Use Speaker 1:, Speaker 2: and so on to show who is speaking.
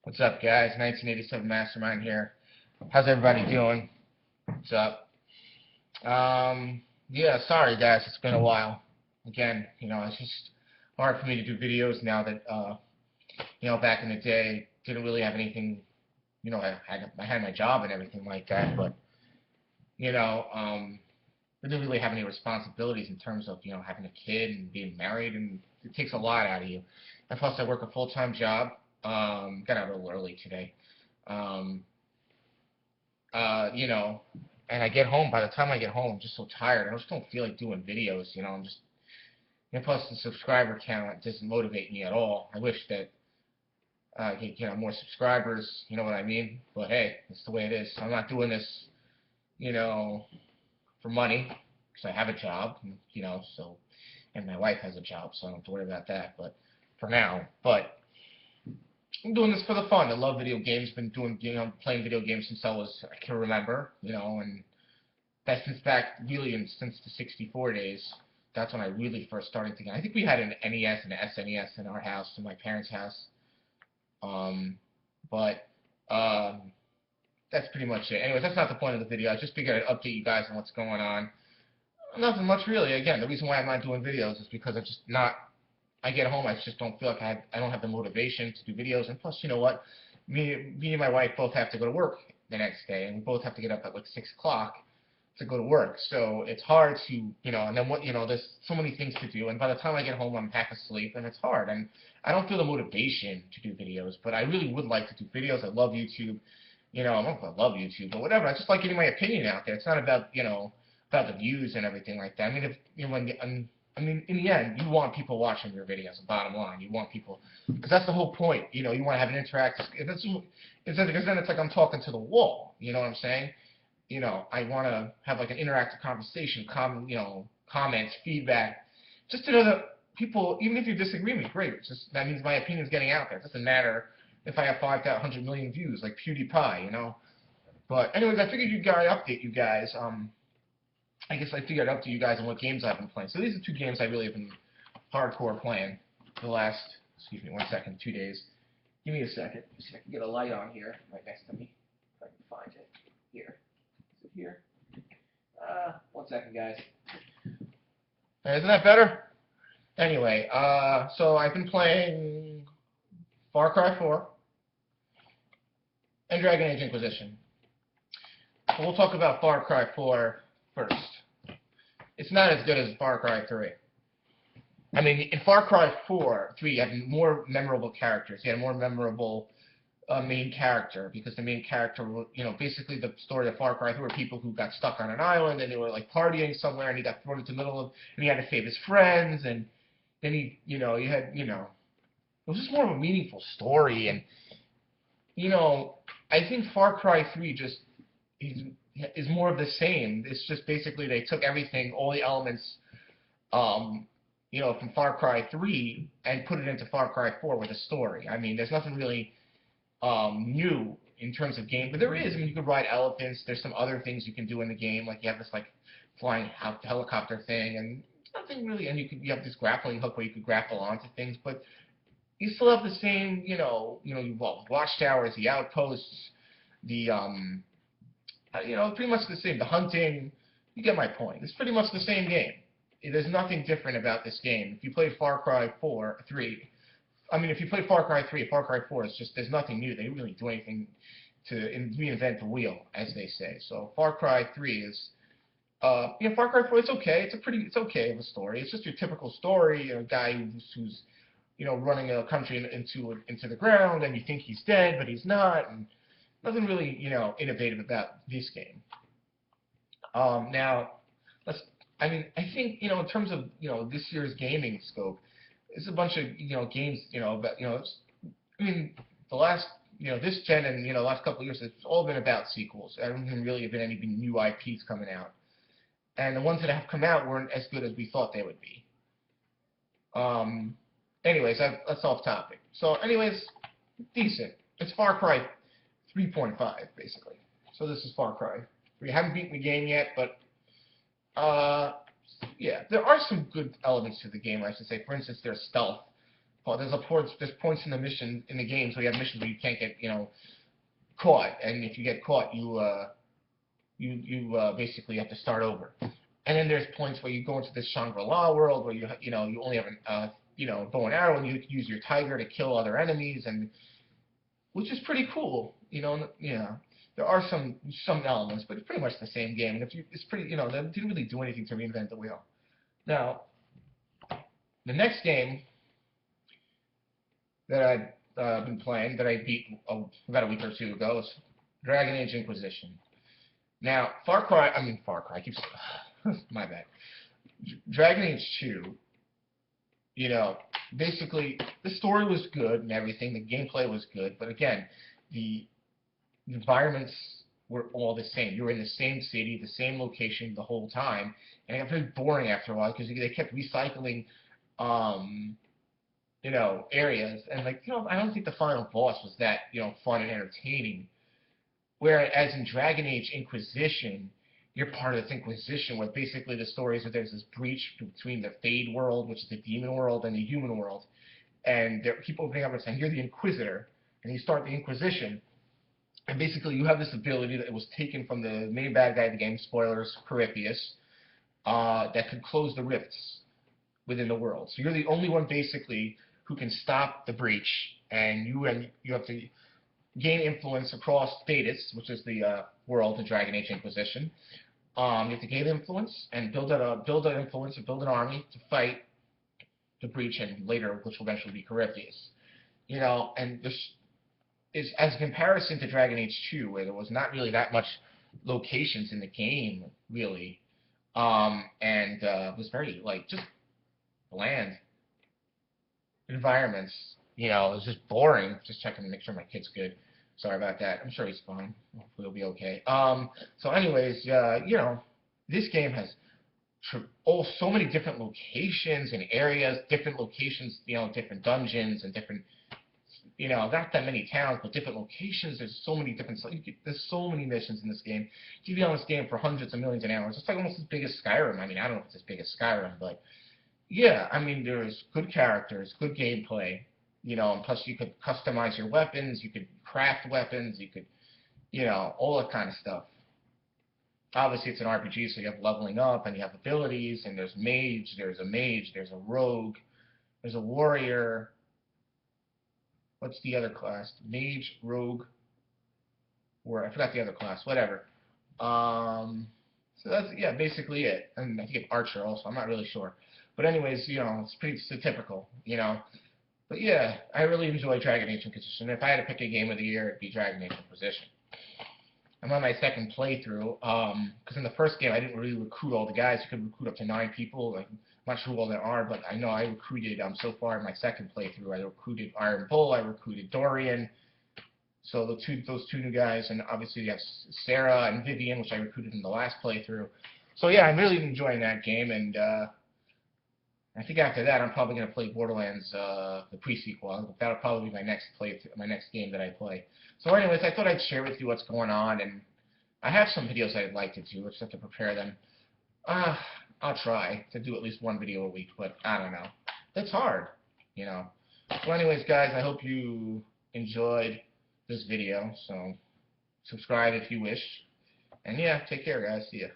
Speaker 1: What's up, guys? 1987 Mastermind here. How's everybody doing? What's up? Yeah, sorry, guys. It's been a while. Again, it's just hard for me to do videos now that, back in the day, didn't really have anything. I had my job and everything like that, but you know, I didn't really have any responsibilities in terms of, having a kid and being married, and it takes a lot out of you. And plus, I work a full-time job. Got out a little early today. Um, you know, and I get home. By the time I get home, I'm just so tired. I just don't feel like doing videos. I'm just. And plus, the subscriber count doesn't motivate me at all. I wish that get more subscribers. You know what I mean? But hey, it's the way it is. I'm not doing this, you know, for money because I have a job. So and my wife has a job, so I don't have to worry about that. But for now, I'm doing this for the fun. I love video games. Been doing, playing video games since I can remember. And that's since back really since the 64 days. That's when I really first started to get. I think we had an NES and an SNES in our house, in my parents' house. Um, but that's pretty much it. Anyways, that's not the point of the video. I just figured I'd update you guys on what's going on. Nothing much really. Again, the reason why I'm not doing videos is because I'm just not. I get home, I just don't feel like I don't have the motivation to do videos. And plus, you know what? Me and my wife both have to go to work the next day, and we both have to get up at like 6 o'clock to go to work. So it's hard to, and then there's so many things to do. And by the time I get home, I'm half asleep, and it's hard. And I don't feel the motivation to do videos, but I really would like to do videos. I love YouTube. I don't know if I love YouTube, but whatever. I just like getting my opinion out there. It's not about, about the views and everything like that. I mean, if, in the end, you want people watching your videos. The bottom line, you want people, because that's the whole point. You want to have an interactive. Because then it's like I'm talking to the wall. You know what I'm saying? I want to have like an interactive conversation, comments, feedback, just to know that people, even if you disagree with me, great. It's just that means my opinion's getting out there. It doesn't matter if I have 500 million views, like PewDiePie. But anyways, I figured update you guys. I guess I figured I'd update you guys on what games I've been playing. So these are two games I really have been hardcore playing the last, excuse me, 1 second, 2 days. Give me a second. See if I can get a light on here right next to me. If I can find it. Here. Is it here? 1 second, guys. Isn't that better? Anyway, so I've been playing Far Cry 4 and Dragon Age Inquisition. So we'll talk about Far Cry 4 first. It's not as good as Far Cry 3. I mean, in Far Cry 3, you had more memorable characters. You had a more memorable main character, because the main character, basically the story of Far Cry 3 were people who got stuck on an island and they were like partying somewhere, and he got thrown into the middle of, and he had to save his friends, and then it was just more of a meaningful story. And I think Far Cry 3 just is more of the same. It's just basically they took everything, all the elements, from Far Cry 3 and put it into Far Cry 4 with a story. I mean, there's nothing really new in terms of game, but there is. I mean, you could ride elephants. There's some other things you can do in the game, like you have this like flying helicopter thing, and nothing really. And you have this grappling hook where you could grapple onto things, but you still have the same, watchtowers, the outposts, the pretty much the same. The hunting, you get my point. It's pretty much the same game. There's nothing different about this game. If you played Far Cry 3, if you play Far Cry 3, Far Cry 4, it's just, there's nothing new. They didn't really do anything to reinvent the wheel, as they say. So Far Cry 3 is, Far Cry 4, it's okay. It's okay of a story. It's just your typical story. A guy who's running a country into the ground, and you think he's dead, but he's not, and nothing really, innovative about this game. Now, I think, in terms of, this year's gaming scope, it's a bunch of, games, about, the last, this gen and, the last couple of years, it's all been about sequels. I don't think really have been any new IPs coming out. And the ones that have come out weren't as good as we thought they would be. Anyways, that's off topic. So, anyways, decent. It's Far Cry 3.5, basically. So this is Far Cry 3. I haven't beaten the game yet, but yeah, there are some good elements to the game, I should say. For instance, there's stealth. well, there's points in the mission in the game, so you have missions where you can't get caught, and if you get caught, you basically have to start over. And then there's points where you go into this Shangri-La world where you only have a bow and arrow, and you use your tiger to kill other enemies, and which is pretty cool. There are some elements, but it's pretty much the same game. And if you, it's pretty, they didn't really do anything to reinvent the wheel. Now, the next game that I've been playing that I beat about a week or two ago is Dragon Age Inquisition. Now, Far Cry, I keep my bad. Dragon Age 2, basically the story was good and everything, the gameplay was good, but again, the environments were all the same. You were in the same city, the same location the whole time, and it got very boring after a while because they kept recycling, areas, and I don't think the final boss was that, fun and entertaining. Whereas in Dragon Age Inquisition, you're part of this Inquisition where basically the story is that there's this breach between the Fade world, which is the demon world, and the human world. And there keep opening up and saying, you're the Inquisitor, and you start the Inquisition. And basically you have this ability that was taken from the main bad guy of the game, spoilers, Corypheus, that could close the rifts within the world. So you're the only one basically who can stop the breach, and you have to gain influence across Thedas, which is the world in Dragon Age Inquisition. You have to gain influence and build an influence and build an army to fight the breach, and later, which will eventually be Corypheus. And this is as a comparison to Dragon Age 2, where there was not really that much locations in the game, really, and it was very just bland environments. It was just boring. Just checking to make sure my kid's good. Sorry about that. I'm sure he's fine. Hopefully he'll be okay. So anyways, this game has so many different locations and areas, different locations, different dungeons and different, not that many towns, but different locations. There's so many different, there's so many missions in this game. You can be on this game for hundreds of millions of hours. It's like almost as big as Skyrim. I don't know if it's as big as Skyrim, but yeah, there's good characters, good gameplay, and plus you could customize your weapons, you could craft weapons, you could, all that kind of stuff. Obviously, it's an RPG, so you have leveling up, and you have abilities, and there's a mage, there's a rogue, there's a warrior. What's the other class? Mage, rogue, or I forgot the other class, whatever. So that's, yeah, basically it. And I think it's Archer also, I'm not really sure. But anyways, it's typical, But yeah, I really enjoy Dragon Age Inquisition. If I had to pick a game of the year, it'd be Dragon Age Inquisition. I'm on my second playthrough, because in the first game I didn't really recruit all the guys. You could recruit up to 9 people. I'm not sure who all there are, but I know I recruited, so far in my second playthrough, I recruited Iron Bull, I recruited Dorian. So those two new guys, and obviously you have Sarah and Vivian, which I recruited in the last playthrough. So yeah, I'm really enjoying that game, and I think after that I'm probably going to play Borderlands, the pre-sequel. That'll probably be my next game that I play. So anyways, I thought I'd share with you what's going on, and I have some videos I'd like to do. I just have to prepare them. I'll try to do at least one video a week, but I don't know. It's hard, So anyways, guys, I hope you enjoyed this video. So subscribe if you wish. And yeah, take care, guys. See ya.